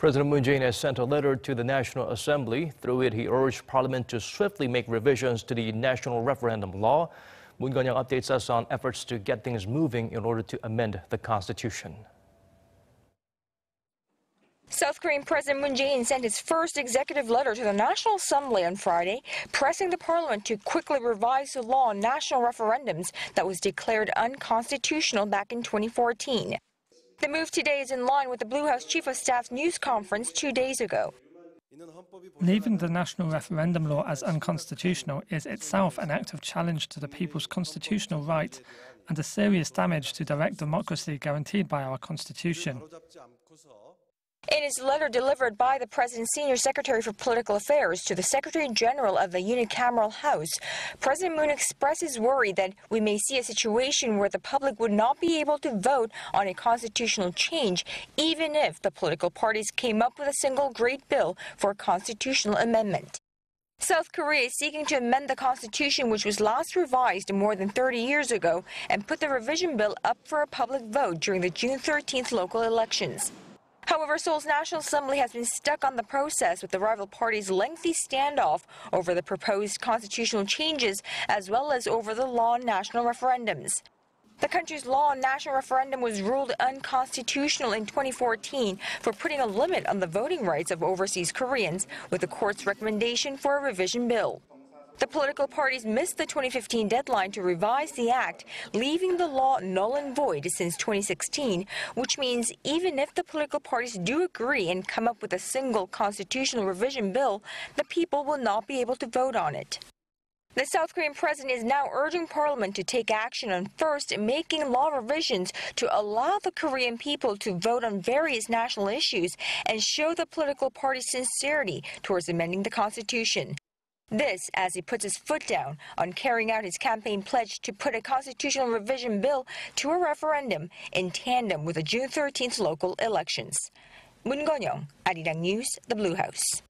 President Moon Jae-in has sent a letter to the National Assembly. Through it, he urged Parliament to swiftly make revisions to the National Referendum Law. Moon Connyoung updates us on efforts to get things moving in order to amend the Constitution. South Korean President Moon Jae-in sent his first executive letter to the National Assembly on Friday, pressing the parliament to quickly revise the law on national referendums that was declared unconstitutional back in 2014. The move today is in line with the Blue House Chief of Staff's news conference 2 days ago. Leaving the National Referendum Law as unconstitutional is itself an act of challenge to the people's constitutional right and a serious damage to direct democracy guaranteed by our Constitution. In his letter delivered by the President's Senior Secretary for Political Affairs to the Secretary General of the unicameral House, President Moon expresses worry that we may see a situation where the public would not be able to vote on a constitutional change, even if the political parties came up with a single great bill for a constitutional amendment. South Korea is seeking to amend the Constitution, which was last revised more than 30 years ago, and put the revision bill up for a public vote during the June 13th local elections. However, Seoul's National Assembly has been stuck on the process with the rival parties' lengthy standoff over the proposed constitutional changes as well as over the law on national referendums. The country's law on national referendum was ruled unconstitutional in 2014 for putting a limit on the voting rights of overseas Koreans, with the court's recommendation for a revision bill. The political parties missed the 2015 deadline to revise the act, leaving the law null and void since 2016, which means even if the political parties do agree and come up with a single constitutional revision bill, the people will not be able to vote on it. The South Korean president is now urging Parliament to take action on first making law revisions to allow the Korean people to vote on various national issues and show the political parties' sincerity towards amending the Constitution. This as he puts his foot down on carrying out his campaign pledge to put a constitutional revision bill to a referendum in tandem with the June 13th local elections. Moon Connyoung, Arirang News, the Blue House.